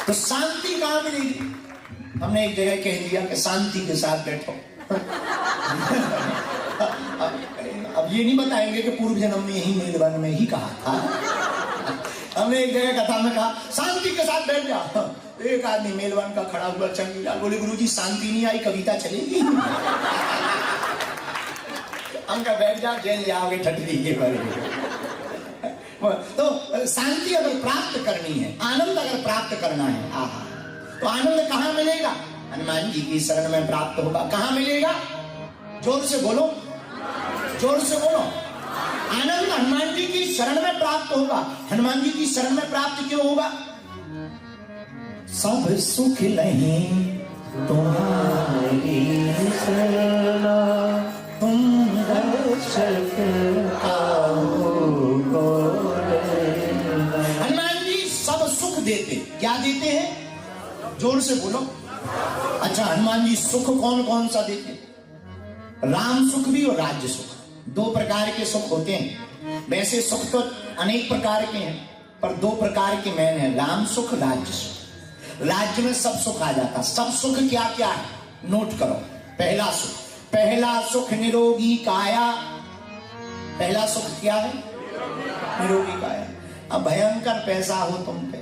तो शांति कहां मिलेगी? हमने एक जगह कह दिया कि शांति के साथ बैठो। अब ये नहीं बताएंगे कि पूर्व जन्म में यही मेलबर्न में ही कहा था। हमने एक जगह कथा में कहा शांति के साथ बैठ जाओ। एक आदमी मेलबर्न का खड़ा हुआ चंगीला, बोले गुरुजी शांति नहीं आई, कविता चलेगी? हम कहा बैठ जाओ, जेल जाओगे ठटरी के पर। तो शांति अगर प्राप्त करनी है, आनंद अगर प्राप्त करना है, आहा, तो आनंद कहां मिलेगा? हनुमान जी की शरण में प्राप्त होगा। कहां मिलेगा? जोर से बोलो, जोर से बोलो। आनंद हनुमान जी की शरण में प्राप्त होगा। हनुमान जी की शरण में प्राप्त क्यों होगा? सब सुख नहीं तुम्हारी शरण, तुम दर्शक हनुमान जी सब सुख देते। क्या देते हैं? जोर से बोलो। अच्छा, हनुमान जी सुख कौन कौन सा देते? राम सुख भी और राज्य सुख, दो प्रकार के सुख होते हैं। वैसे सुख तो अनेक प्रकार के हैं, पर दो प्रकार के मेन है, राम सुख, राज्य सुख। राज्य में सब सुख आ जाता। सब सुख क्या क्या है? नोट करो। पहला सुख निरोगी काया। पहला सुख क्या है? निरोगी काया। अब भयंकर पैसा हो तुम पे,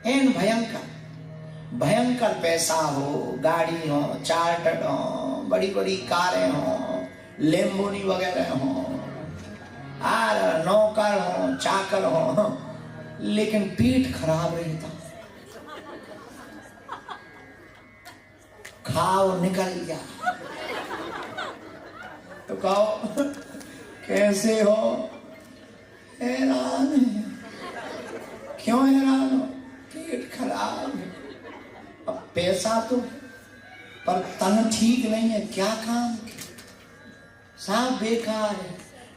एन भयंकर पैसा हो, गाड़ी हो, चार्टर्ड हो, बड़ी बड़ी कारें हो, लेम्बोनी वगैरह हो, और नौकर हो, चाकर हो, लेकिन पेट खराब रहता, खाओ निकल जा, तो कहो कैसे हो? हैरान है। क्यों हैरान हो? पेट खराब है। अब पैसा तो, पर तन ठीक नहीं है, क्या काम? सब बेकार है।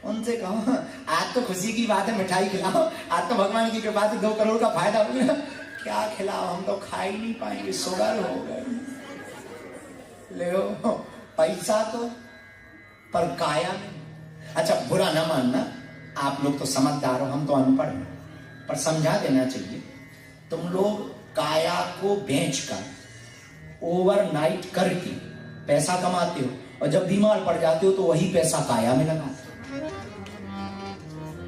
उनसे कहो आज तो खुशी की बात है, मिठाई खिलाओ, आज तो भगवान की कृपा से 2 करोड़ का फायदा हो गया। क्या खिलाओ? हम तो खा ही नहीं पाएंगे, शुगर हो गए। ले पैसा तो, पर काया नहीं। अच्छा, बुरा ना मानना, आप लोग तो समझदार हो, हम तो अनपढ़ हैं, पर समझा देना चाहिए। तुम लोग काया को बेचकर ओवरनाइट करके पैसा कमाते हो, और जब बीमार पड़ जाते हो तो वही पैसा काया में लगाते हो।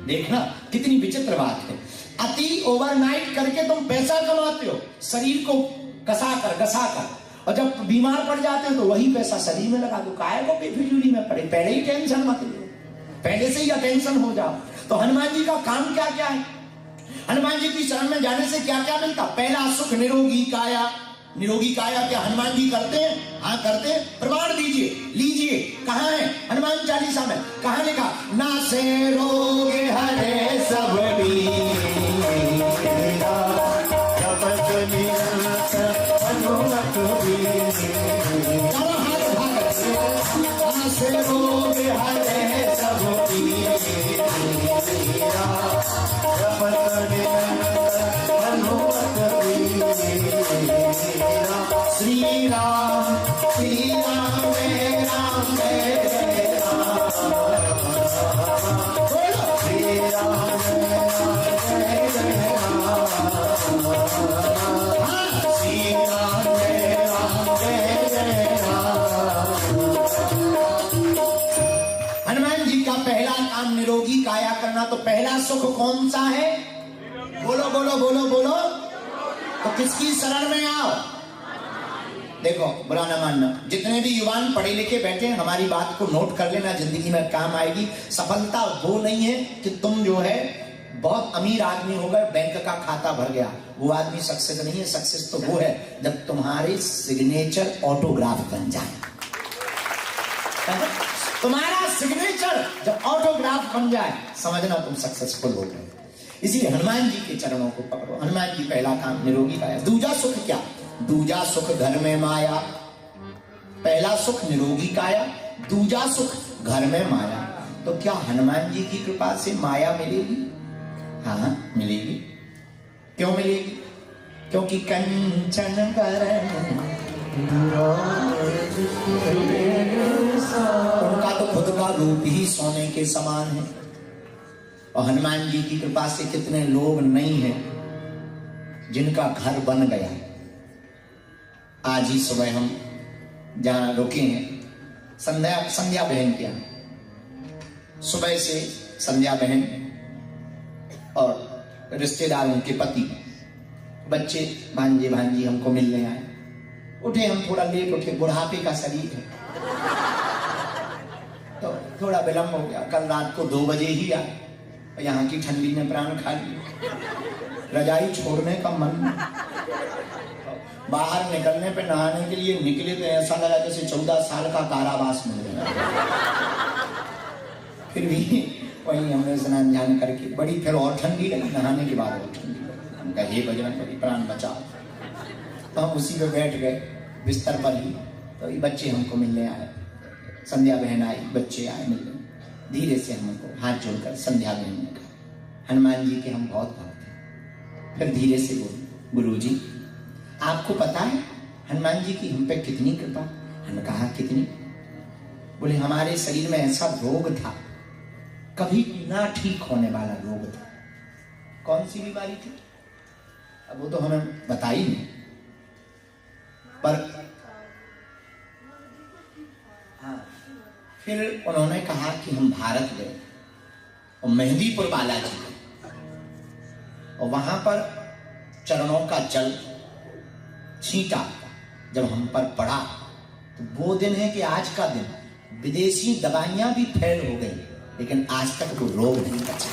देखना कितनी विचित्र बात है। अति ओवरनाइट करके तुम पैसा कमाते हो, शरीर को घसा कर, और जब बीमार पड़ जाते हो तो वही पैसा शरीर में लगा दो। काया को बेफिजूली में पड़े, पहले ही टेंशन मत लो, पहले से ही अटेंशन हो जाओ। तो हनुमान जी का काम क्या क्या है? हनुमान जी की शरण में जाने से क्या क्या मिलता? पहला सुख निरोगी काया। निरोगी काया क्या हनुमान जी करते हैं? हाँ करते हैं। प्रमाण दीजिए, लीजिए। कहाँ है? हनुमान चालीसा में। कहाँ लिखा? नासे रोग हरे सब श्री राम जय राम जय राम, श्री राम जय राम जय राम। हनुमान जी का पहला काम निरोगी काया करना। तो पहला सुख कौन सा है? बोलो बोलो बोलो बोलो। तो किसकी शरण में आओ? देखो, बुरा ना मानना, जितने भी युवान पढ़े लिखे बैठे हैं, हमारी बात को नोट कर लेना, जिंदगी में काम आएगी। सफलता वो नहीं है कि तुम जो है बहुत अमीर आदमी हो गए, बैंक का खाता भर गया, वो आदमी सक्सेस नहीं है। सक्सेस तो वो है जब तुम्हारे सिग्नेचर ऑटोग्राफ बन जाए। तुम्हारा सिग्नेचर जब ऑटोग्राफ बन जाए, समझना तुम सक्सेसफुल हो गए। इसलिए हनुमान जी के चरणों को पकड़ो। हनुमान जी पहला काम निरोगी काया। दूजा सुख क्या? दूजा सुख घर में माया। पहला सुख निरोगी काया, दूजा सुख घर में माया। तो क्या हनुमान जी की कृपा से माया मिलेगी? हाँ मिलेगी। क्यों मिलेगी? क्योंकि कंचन वरण उनका तो खुद का रूप ही सोने के समान है। और हनुमान जी की कृपा से कितने लोग नहीं है जिनका घर बन गया। आज ही सुबह हम जहाँ रुके हैं संध्या बहन के यहाँ, सुबह से संध्या बहन और रिश्तेदारों के पति, बच्चे, भांजे भांजी हमको मिलने आए। उठे हम थोड़ा लेट उठे, बुढ़ापे का शरीर है तो थोड़ा विलम्ब हो गया। कल रात को 2 बजे ही आए, यहाँ की ठंडी ने प्राण खा लिया। रजाई छोड़ने का मन, बाहर निकलने पे नहाने के लिए निकले तो ऐसा लगा जैसे 14 साल का कारावास मिल गया। फिर भी वहीं हमने स्नान ध्यान करके, बड़ी फिर और ठंडी लगी, नहाने के बाद और ठंडी लगी। हम कहा हे बजरंगबली प्राण बचाओ। तो हम उसी पे बैठ गए बिस्तर पर ही। तो ये बच्चे हमको मिलने आए, संध्या बहन आई, बच्चे आए मिलने। धीरे से हमको हाथ जोड़कर संध्या बहन ने कहा हनुमान जी के हम बहुत भक्त हैं। फिर धीरे से बोले गुरुजी आपको पता है हनुमान जी की हम पे कितनी कृपा। हमने कहा कितनी? बोले हमारे शरीर में ऐसा रोग था, कभी ना ठीक होने वाला रोग था। कौन सी बीमारी थी? अब वो तो हमें बताई नहीं, पर हाँ, फिर उन्होंने कहा कि हम भारत गए और मेहंदीपुर बालाजी गए और वहां पर चरणों का जल छींटा। जब हम पर पड़ा तो वो दिन है कि आज का दिन, विदेशी दवाइयां भी फैल हो गई लेकिन आज तक वो रोग नहीं बचा।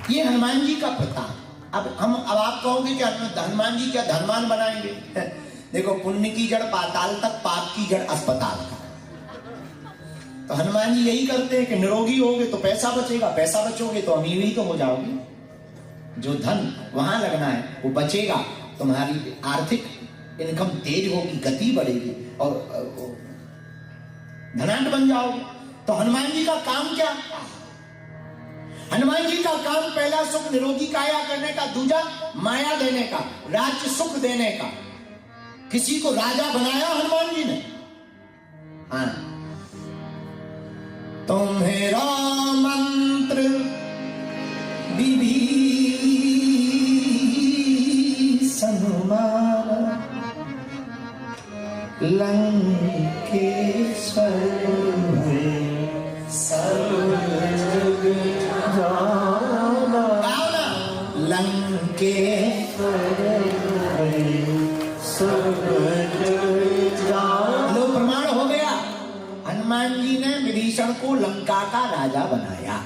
ये हनुमान जी का प्रताप। अब आप कहोगे कि हनुमान जी क्या धनवान बनाएंगे? देखो पुण्य की जड़ पाताल तक, पाप की जड़ अस्पताल तक। तो हनुमान जी यही करते हैं कि निरोगी होगे तो पैसा बचेगा, पैसा बचोगे तो अमीर ही तो हो जाओगे। जो धन वहां लगना है वो बचेगा, तुम्हारी आर्थिक इनकम तेज होगी, गति बढ़ेगी और धनाढ्य बन जाओगे। तो हनुमान जी का काम क्या? हनुमान जी का काम पहला सुख निरोगी काया करने का, दूसरा माया देने का, राज्य सुख देने का। किसी को राजा बनाया हनुमान जी ने। हाँ, तुम्हेरा मंत्र विभीषण लंकेश्वर लो प्रमाण हो गया, हनुमान जी ने विभीषण को लंका का राजा बनाया।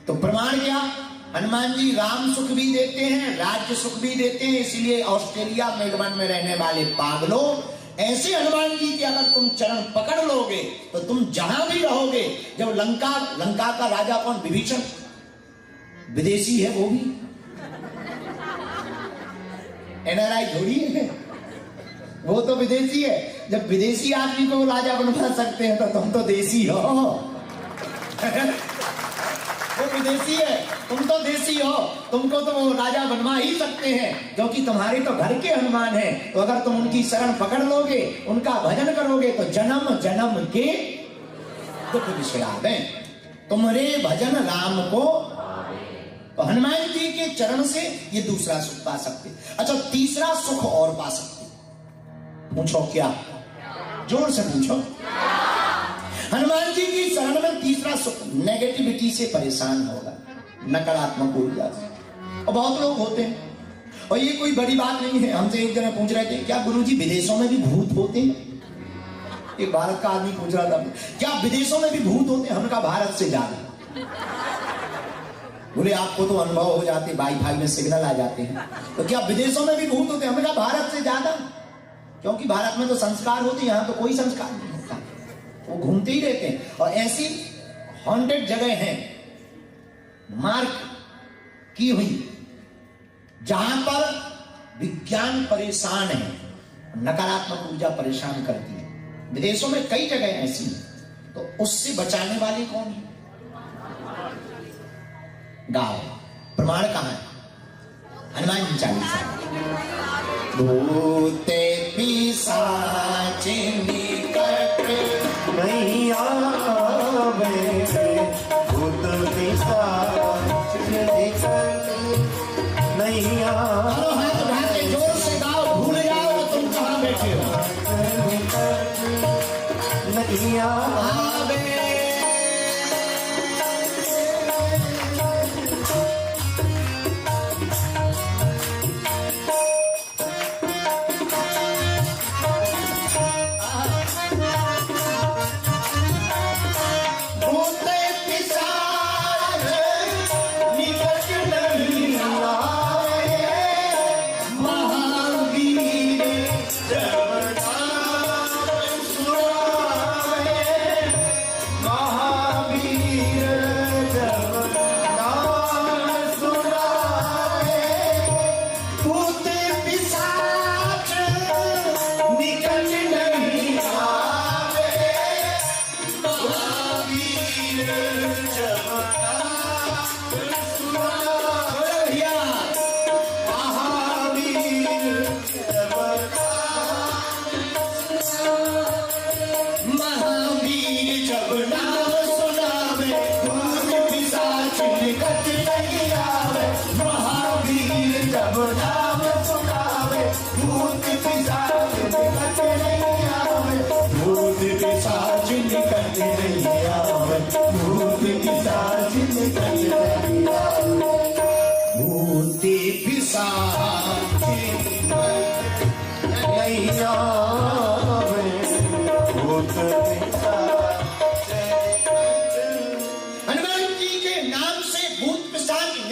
तो प्रमाण क्या? हनुमान जी राम सुख भी देते हैं, राज्य सुख भी देते हैं। इसलिए ऑस्ट्रेलिया मेलबर्न में रहने वाले पागलों, ऐसे हनुमान जी के अगर तुम चरण पकड़ लोगे तो तुम जहां भी रहोगे। जब लंका का राजा कौन? विभीषण, विदेशी है वो भी, एनआरआई थोड़ी है, वो तो विदेशी है। जब विदेशी आदमी को राजा बनवा सकते हैं तो तुम तो देसी हो। वो विदेशी है, तुम तो देसी हो, तुमको तो वो राजा बनवा ही सकते हैं क्योंकि तुम्हारे तो घर के हनुमान हैं। तो अगर तुम उनकी शरण पकड़ लोगे, उनका भजन करोगे तो जन्म जन्म के दुख विसरावे, तुम्हारे भजन राम को। तो हनुमान जी के चरण से ये दूसरा सुख पा सकते। अच्छा, तीसरा सुख और पा सकते। पूछो क्या? जोर से पूछो। हनुमान जी की शरण में तीसरा सुख, नेगेटिविटी से परेशान होगा, नकारात्मक ऊर्जा से। और बहुत लोग होते हैं, और ये कोई बड़ी बात नहीं है। हमसे एक जने पूछ रहे थे क्या गुरुजी विदेशों में भी भूत होते हैं? एक भारत का आदमी पूछ रहा था क्या विदेशों में भी भूत होते हैं? हमने कहा भारत से ज्यादा। बोले आपको तो अनुभव हो जाते, वाईफाई में सिग्नल आ जाते हैं, तो क्या विदेशों में भी भूत होते हैं? हमने कहा भारत से ज्यादा, क्योंकि भारत में तो संस्कार होते, यहाँ तो कोई संस्कार नहीं होता, वो घूमते ही रहते हैं। और ऐसी हॉन्टेड जगह हैं मार्क की हुई जहां पर विज्ञान परेशान है, नकारात्मक ऊर्जा परेशान करती है। विदेशों में कई जगह ऐसी हैं। तो उससे बचाने वाले कौन है? गाओ, प्रमाण कहां है? हनुमान जी चालीसा। भूते पिशाच निकट नहीं आवे, भूत पिशाच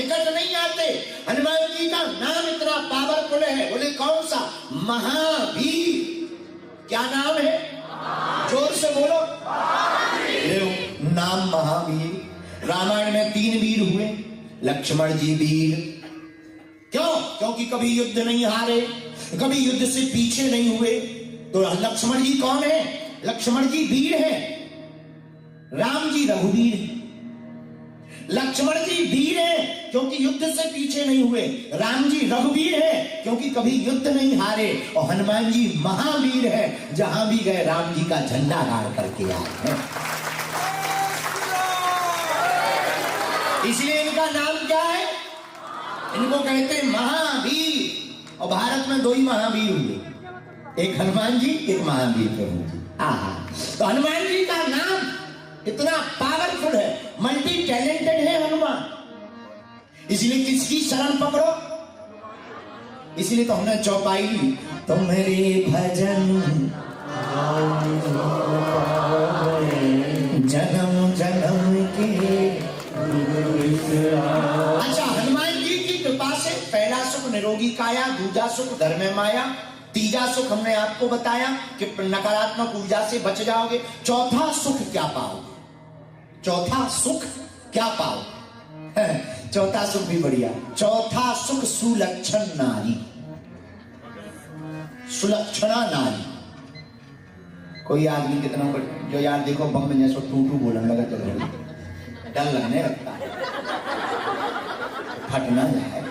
निकट नहीं आते। हनुमान जी का नाम इतना पावरफुल है। बोले कौन सा? महावीर। क्या नाम है? जोर से बोलो। नाम महावीर। रामायण में 3 वीर हुए। लक्ष्मण जी वीर। क्यों? क्योंकि कभी युद्ध नहीं हारे, कभी युद्ध से पीछे नहीं हुए। तो लक्ष्मण जी कौन है? लक्ष्मण जी वीर है। राम जी रघुवीर है। लक्ष्मण जी वीर है क्योंकि युद्ध से पीछे नहीं हुए। राम जी रघुवीर है क्योंकि कभी युद्ध नहीं हारे। और हनुमान जी महावीर है, जहां भी गए राम जी का झंडा गाड़ करके आए हैं। इसलिए इनका नाम क्या है? इनको कहते हैं महावीर। और भारत में 2 ही महावीर हुए, एक हनुमान जी, एक महावीर प्रभु जी। तो हनुमान जी का नाम इतना पावरफुल है, मल्टी टैलेंटेड है हनुमान। इसलिए किसकी शरण पकड़ो? इसलिए तो हमने चौपाई ली, तुम्हारे भजन जन्म जन्म के। अच्छा, हनुमान जी की कृपा से पहला सुख निरोगी काया, दूजा सुख घर में माया, तीजा सुख हमने आपको बताया कि नकारात्मक ऊर्जा से बच जाओगे। चौथा सुख क्या पाओगे? चौथा सुख क्या पाओगे? चौथा सुख भी बढ़िया। चौथा सुख सुलक्षण नारी। सुलक्षणा नारी। कोई आदमी कितना जो यार देखो बम में जैसे टूटू बोलने लगा, चलो डर लगने लगता है, फट ना जाए,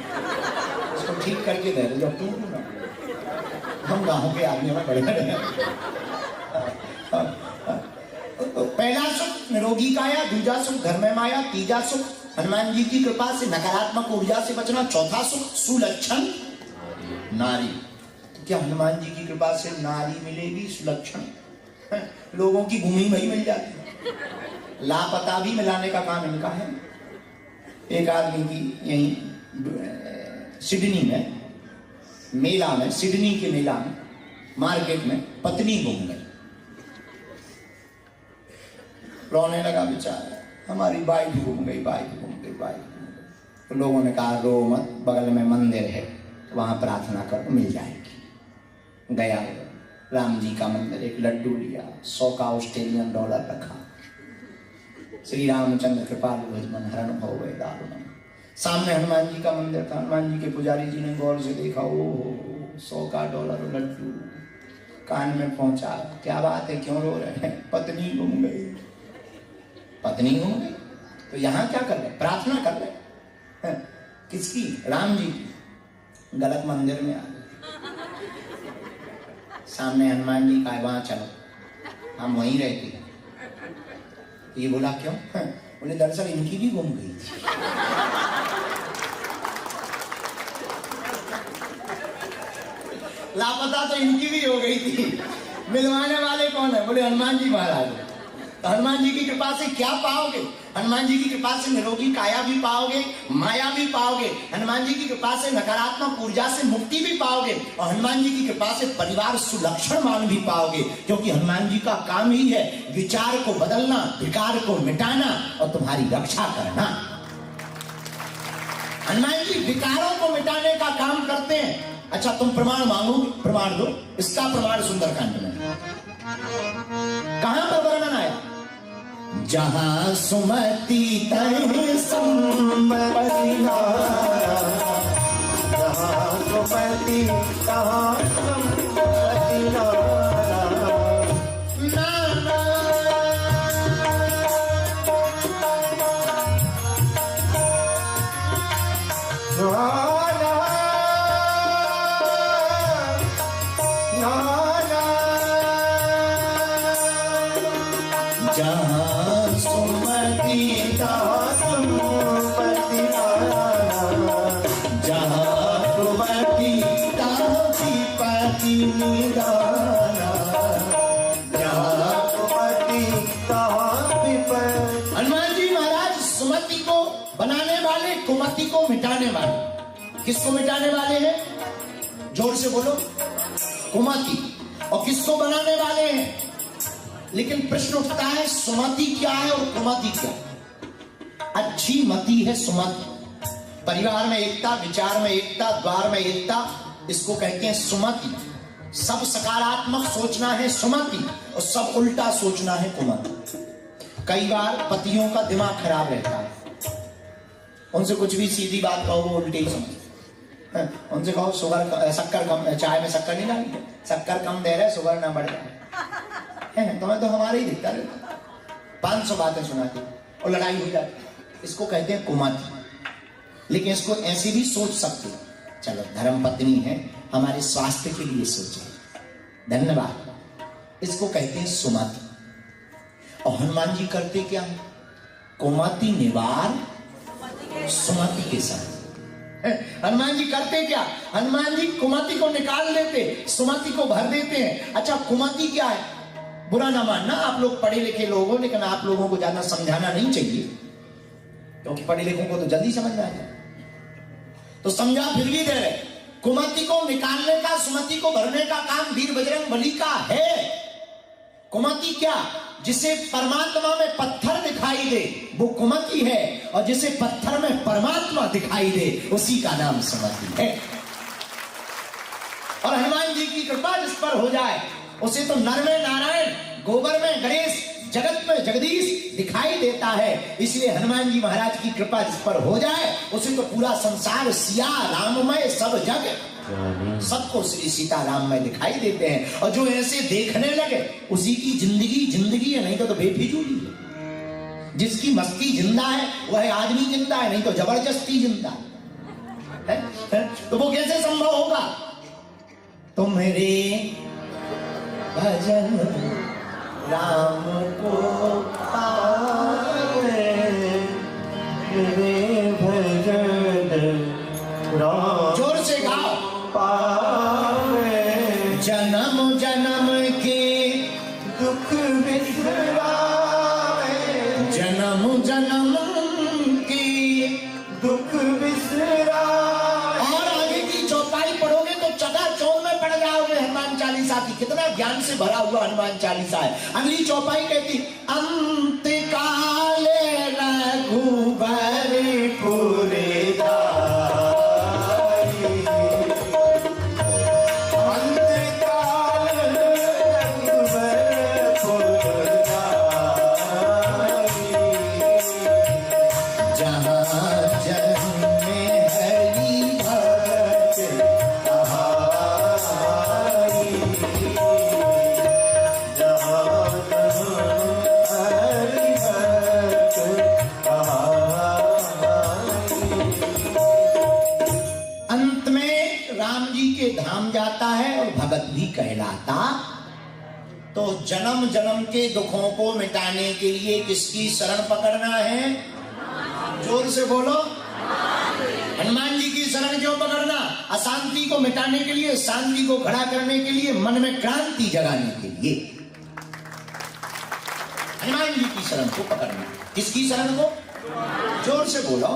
इसको ठीक करके दे दो, टूटू ना। हम गांव के आदमी में बड़े तो पहला सुख निरोगी काया, दूजा सुख घर में माया, तीजा सुख हनुमान जी की कृपा से नकारात्मक ऊर्जा से बचना, चौथा सुख सुलक्षण नारी। तो क्या हनुमान जी की कृपा से नारी मिलेगी सुलक्षण? लोगों की भूमि वही मिल जाती है, लापता भी मिलाने का काम इनका है। एक आदमी की यही सिडनी में मेला में, सिडनी के मेला में, मार्केट में पत्नी गुम गई। रोने लगा बेचारा, हमारी बाइक गुम गई, बाइक गुम गई, बाइक गुम गई। तो लोगों ने कहा रो मत, बगल में मंदिर है, वहां प्रार्थना करो मिल जाएगी। गया राम जी का मंदिर, एक लड्डू लिया, 100 का ऑस्ट्रेलियन डॉलर रखा। श्री रामचंद्र कृपालु भजमन हरण हो गए दारुण। सामने हनुमान जी का मंदिर था। हनुमान जी के पुजारी जी ने गौर से देखा, ओ 100 का डॉलर लड्डू। कान में पहुंचा, क्या बात है, क्यों रो रहे हैं? पत्नी गुम गई। पत्नी गुम गई तो यहाँ क्या कर रहे? प्रार्थना कर रहे। किसकी? राम जी की। गलत मंदिर में आ गए। सामने हनुमान जी का, वहां चलो, हम वहीं रहते हैं। ये बोला क्यों? बोले दरअसल इनकी भी गुम गई थी। लापता तो इनकी भी हो गई थी, मिलवाने वाले कौन है? बोले हनुमान जी महाराज। तो हनुमान जी की कृपा से क्या पाओगे? हनुमान जी की कृपा से निरोगी काया भी पाओगे, माया भी पाओगे। हनुमान जी की कृपा से नकारात्मक ऊर्जा से मुक्ति भी पाओगे। और हनुमान जी की कृपा से परिवार सुलक्षणमान भी पाओगे, क्योंकि हनुमान जी का काम ही है विचार को बदलना, विकार को मिटाना और तुम्हारी रक्षा करना। हनुमान जी विकारों को मिटाने का काम करते हैं। अच्छा, तुम प्रमाण मांगो, प्रमाण दो। इसका प्रमाण सुंदरकांड में कहां पर वर्णन आया? जहां सुमति तहीं संपत्ति नारा, जहां सुमति तहां संपत्ति नारा। नाना जहाँ सुमति तहाँ संपत्ति नारा, जहाँ सुमति तहाँ विपत्ति निदाना, जहाँ सुमति तहाँ विपत्ति। हनुमान जी महाराज सुमति को बनाने वाले, कुमति को मिटाने वाले। किसको मिटाने वाले हैं? जोर से बोलो। कुमति। और किसको बनाने वाले हैं? लेकिन प्रश्न उठता है, सुमति क्या है और कुमति क्या? अच्छी मति है सुमति, परिवार में एकता, विचार में एकता, द्वार में एकता, इसको कहते हैं सुमति। सब सकारात्मक सोचना है सुमति, और सब उल्टा सोचना है कुमति। कई बार पतियों का दिमाग खराब रहता है, उनसे कुछ भी सीधी बात कहो वो उल्टी ही समझ। उनसे कहो शक्कर कम, चाय में शक्कर नहीं डाली, शक्कर कम दे रहे शुगर ना बढ़ जाए। तुम्हें तो हमारे ही दिखता रहता, 500 बातें सुनाती और लड़ाई हो जाती। इसको कहते हैं कुमति। लेकिन इसको ऐसे भी सोच सकते, चलो धर्म पत्नी है, हमारे स्वास्थ्य के लिए सोचे, धन्यवाद। इसको कहते हैं सुमति। और हनुमान जी करते क्या? कुमति निवार सुमति के साथ। हनुमान जी करते क्या? हनुमान जी कुमति को निकाल देते, सुमति को भर देते हैं। अच्छा, कुमति क्या है? बुरा ना मानना, आप लोग पढ़े लिखे लोग हो, लेकिन आप लोगों को ज्यादा समझाना नहीं चाहिए, क्योंकि पढ़े लिखों को तो जल्दी समझ में आ जाए, तो समझा फिर भी दे रहे। कुमति को निकालने का, सुमति को भरने का काम वीर बजरंग बली का है। कुमति क्या? जिसे परमात्मा में पत्थर दिखाई दे वो कुमति है, और जिसे पत्थर में परमात्मा दिखाई दे उसी का नाम सुमति है। और हनुमान जी की कृपा जिस पर हो जाए उसे तो नर में नारायण, गोबर में गणेश, जगत में जगदीश दिखाई देता है। इसलिए हनुमान जी महाराज की कृपा जिस पर हो जाए उसे तो पूरा संसार सिया राममय सब जग, सबको श्री सीताराम में दिखाई देते हैं। और जो ऐसे देखने लगे उसी की जिंदगी जिंदगी है, नहीं तो बेफिजूली है। जिसकी मस्ती जिंदा है वह आदमी जिंदा है, नहीं तो जबरदस्ती जिंदा है। तो वो कैसे संभव होगा? तुम्हारे भजन राम को पावे, मेरे भजन राम, जोर से गाओ, पावे, जन्म जन्म के दुख बिसरावे, जन्म जन्म के दुख बिसरावे। और आगे की चौपाई पढ़ोगे तो चकाचौंध में पड़ जाओगे हनुमान चालीसा की। कितना ज्ञान से भरा हुआ हनुमान चालीसा है। अगली चौपाई कहती, अंत काले रघुबर पुरे दाई, अंत काल रघुबर पुरे दाई, जहाँ जन्मे हरि भक्त कहाई, अंत में राम जी के धाम जाता है और भगत भी कहलाता। तो जन्म जन्म के दुखों को मिटाने के लिए किसकी शरण पकड़ना है? जोर से बोलो, हनुमान जी की शरण क्यों पकड़ना? अशांति को मिटाने के लिए, शांति को खड़ा करने के लिए, मन में क्रांति जगाने के लिए हनुमान जी की शरण को पकड़ना। किसकी शरण को? जोर से बोलो।